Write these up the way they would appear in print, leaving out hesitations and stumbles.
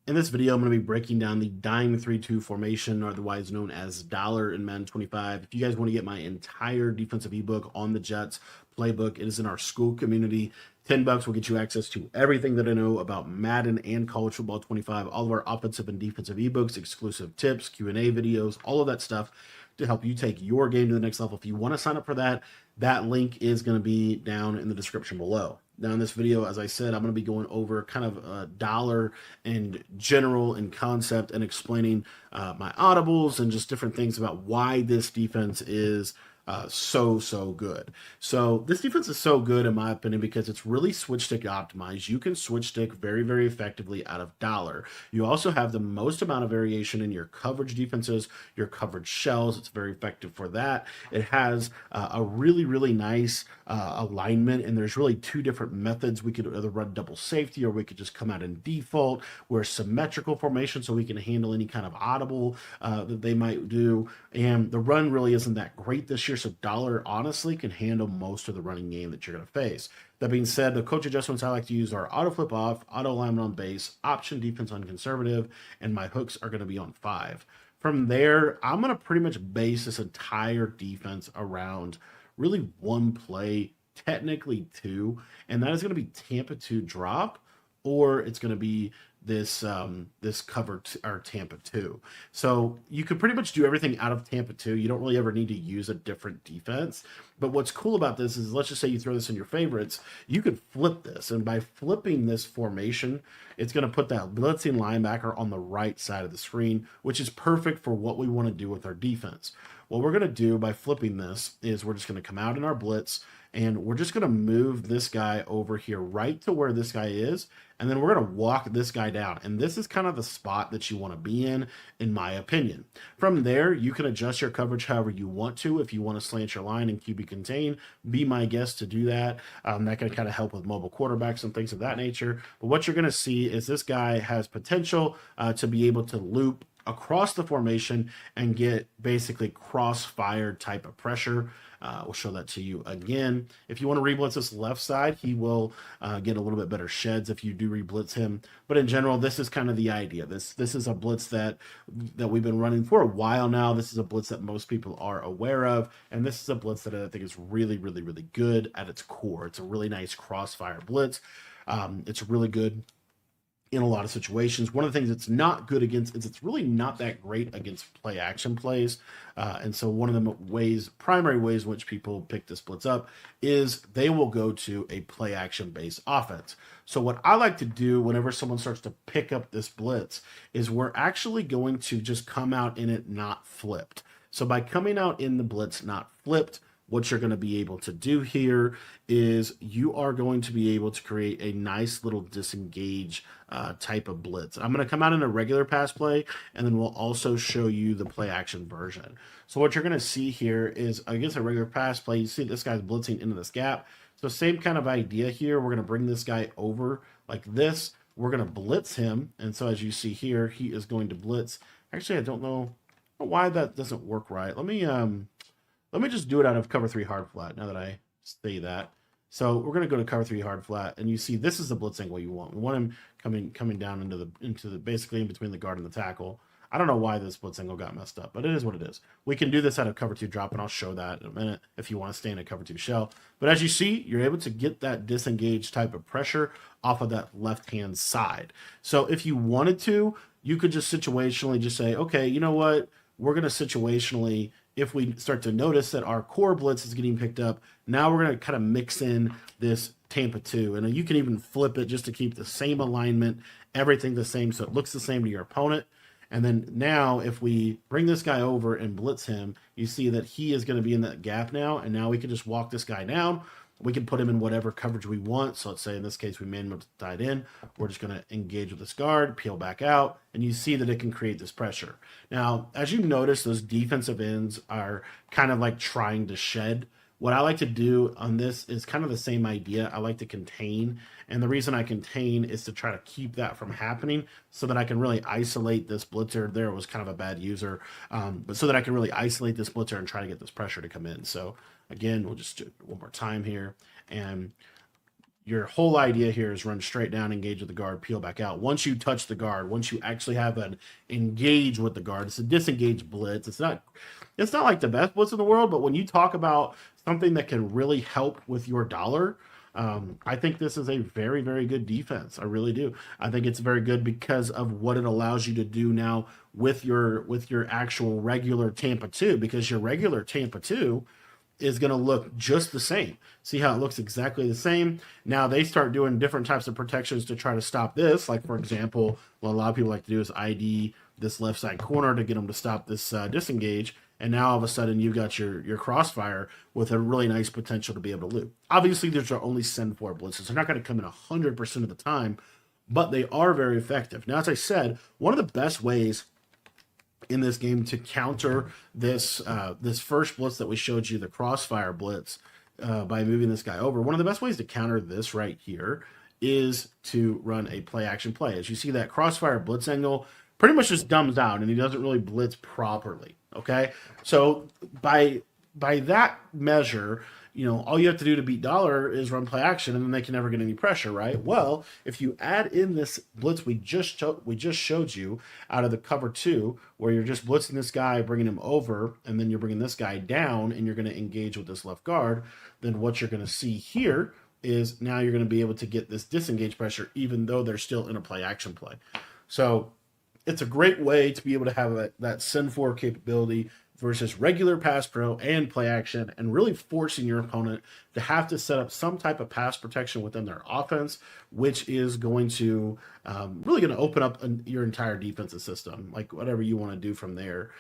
In this video, I'm going to be breaking down the dime 3-2 formation, otherwise known as dollar in Madden 25. If you guys want to get my entire defensive ebook on the Jets playbook, it is in our school community. $10 will get you access to everything that I know about Madden and college football 25, all of our offensive and defensive ebooks, exclusive tips, Q&A videos, all of that stuff to help you take your game to the next level. If you want to sign up for that, that link is going to be down in the description below. Now in this video, as I said, I'm going to be going over kind of a dollar and general and concept and explaining my audibles and just different things about why this defense is so good. So this defense is so good in my opinion because it's really switch stick optimized. You can switch stick very effectively out of dollar. You also have the most amount of variation in your coverage defenses, your coverage shells. It's very effective for that. It has a really nice alignment, and there's really two different methods. We could either run double safety or we could just come out in default. We're symmetrical formation, so we can handle any kind of audible that they might do. And the run really isn't that great this year, so dollar honestly can handle most of the running game that you're going to face. That being said, the coach adjustments I like to use are auto flip off, auto alignment on base, option defense on conservative, and my hooks are going to be on 5. From there, I'm going to pretty much base this entire defense around really one play, technically two, and that is going to be Tampa 2 drop, or it's going to be this this cover or Tampa 2. So you could pretty much do everything out of Tampa 2. You don't really ever need to use a different defense. But what's cool about this is, let's just say you throw this in your favorites, you could flip this, and by flipping this formation, it's going to put that blitzing linebacker on the right side of the screen, which is perfect for what we want to do with our defense. What we're going to do by flipping this is we're just going to come out in our blitz, and we're just going to move this guy over here right to where this guy is, and then we're going to walk this guy down. And this is kind of the spot that you want to be in my opinion. From there, you can adjust your coverage however you want to. If you want to slant your line and QB contain, be my guest to do that. That can kind of help with mobile quarterbacks and things of that nature. But what you're going to see is this guy has potential to be able to loop across the formation and get basically crossfire type of pressure. We'll show that to you again. If you want to reblitz this left side, he will get a little bit better sheds if you do reblitz him. But in general, this is kind of the idea. This is a blitz that we've been running for a while now. This is a blitz that most people are aware of, and this is a blitz that I think is really good at its core. It's a really nice crossfire blitz. It's really good in a lot of situations. One of the things it's not good against is it's really not that great against play action plays. And so one of the primary ways in which people pick this blitz up is they will go to a play action based offense. So what I like to do whenever someone starts to pick up this blitz is we're actually going to just come out in it not flipped. So by coming out in the blitz not flipped, what you're going to be able to do here is you are going to be able to create a nice little disengage type of blitz. I'm going to come out in a regular pass play, and then we'll also show you the play action version. So what you're going to see here is against a regular pass play, you see this guy's blitzing into this gap. So same kind of idea here. We're going to bring this guy over like this. We're going to blitz him. And so as you see here, he is going to blitz. Actually, I don't know why that doesn't work right. Let me just do it out of cover 3 hard flat now that I say that. So we're going to go to cover 3 hard flat, and you see this is the blitz angle you want. We want him coming down into the basically in between the guard and the tackle. I don't know why this blitz angle got messed up, but it is what it is. We can do this out of cover 2 drop, and I'll show that in a minute if you want to stay in a cover 2 shell. But as you see, you're able to get that disengage type of pressure off of that left-hand side. So if you wanted to, you could just situationally just say, okay, you know what? We're going to situationally, if we start to notice that our core blitz is getting picked up, now we're going to kind of mix in this Tampa 2. And you can even flip it just to keep the same alignment, everything the same, so it looks the same to your opponent. And then now if we bring this guy over and blitz him, you see that he is going to be in that gap now. And now we can just walk this guy down. We can put him in whatever coverage we want. So let's say in this case, we made him tied in. We're just going to engage with this guard, peel back out, and you see that it can create this pressure. Now, as you notice, those defensive ends are kind of like trying to shed. What I like to do on this is kind of the same idea. I like to contain. And the reason I contain is to try to keep that from happening so that I can really isolate this blitzer. There was kind of a bad user, but so that I can really isolate this blitzer and try to get this pressure to come in. So again, we'll just do it one more time here. And your whole idea here is run straight down, engage with the guard, peel back out. Once you touch the guard, once you actually have an engage with the guard, it's a disengage blitz. It's not like the best blitz in the world, but when you talk about something that can really help with your dollar, I think this is a very, very good defense. I really do. I think it's very good because of what it allows you to do now with your actual regular Tampa 2, because your regular Tampa 2 is going to look just the same. See how it looks exactly the same? Now they start doing different types of protections to try to stop this. Like, for example, what a lot of people like to do is ID this left side corner to get them to stop this disengage. And now all of a sudden you've got your crossfire with a really nice potential to be able to loop. Obviously, these are only send for blitzes. They're not going to come in 100% of the time, but they are very effective. Now, as I said, one of the best ways in this game to counter this this first blitz that we showed you, the crossfire blitz, by moving this guy over, one of the best ways to counter this right here is to run a play action play. As you see, that crossfire blitz angle pretty much just dumbs out and he doesn't really blitz properly. Okay, so by that measure, you know, all you have to do to beat dollar is run play action, and then they can never get any pressure, right? Well, if you add in this blitz we just showed you out of the cover 2, where you're just blitzing this guy, bringing him over, and then you're bringing this guy down, and you're going to engage with this left guard, then what you're going to see here is now you're going to be able to get this disengage pressure, even though they're still in a play action play. So it's a great way to be able to have that send for capability versus regular pass pro and play action, and really forcing your opponent to have to set up some type of pass protection within their offense, which is going to really going to open up your entire defensive system, like whatever you want to do from there.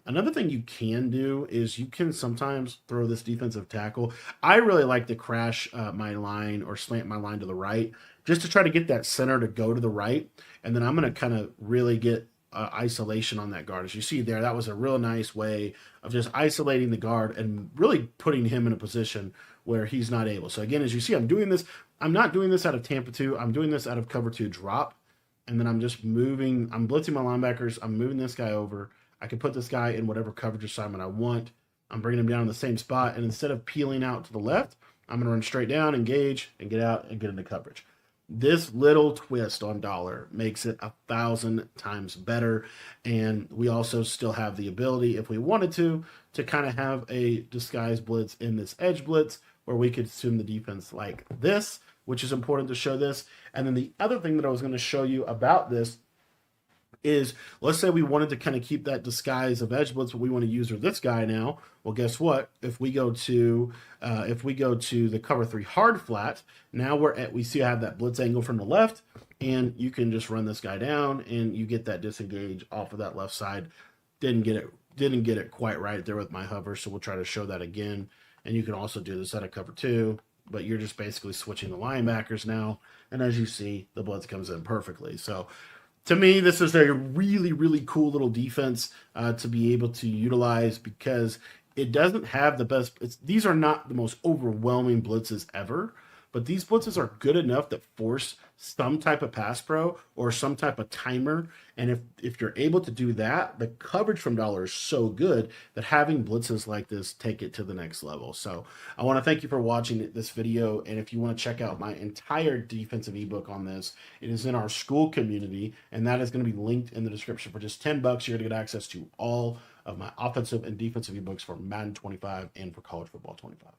Another thing you can do is you can sometimes throw this defensive tackle. I really like to crash my line or slant my line to the right, just to try to get that center to go to the right, and then I'm going to kind of really get isolation on that guard. As you see there, that was a real nice way of just isolating the guard and really putting him in a position where he's not able. So again, as you see, I'm doing this. I'm not doing this out of Tampa 2. I'm doing this out of cover 2 drop. And then I'm just moving. I'm blitzing my linebackers. I'm moving this guy over. I can put this guy in whatever coverage assignment I want. I'm bringing him down in the same spot. And instead of peeling out to the left, I'm going to run straight down, engage, and get out and get into coverage. This little twist on dollar makes it 1,000 times better. And we also still have the ability, if we wanted to kind of have a disguise blitz in this edge blitz, where we could assume the defense like this, which is important to show this. And then the other thing that I was going to show you about this is, let's say we wanted to kind of keep that disguise of edge blitz, but we want to use this guy now. Well, guess what? If we go to the cover 3 hard flat, now we see I have that blitz angle from the left, and you can just run this guy down, and you get that disengage off of that left side. Didn't get it quite right there with my hover, so we'll try to show that again. And you can also do this out of cover 2, but you're just basically switching the linebackers now. And as you see, the blitz comes in perfectly. So to me, this is a really, really cool little defense to be able to utilize, because it doesn't have the best. These are not the most overwhelming blitzes ever, but these blitzes are good enough that force some type of pass pro or some type of timer. And if you're able to do that, the coverage from dollar is so good that having blitzes like this take it to the next level. So I want to thank you for watching this video. And if you want to check out my entire defensive ebook on this, it is in our school community, and that is going to be linked in the description. For just $10, you're going to get access to all of my offensive and defensive ebooks for Madden 25 and for college football 25.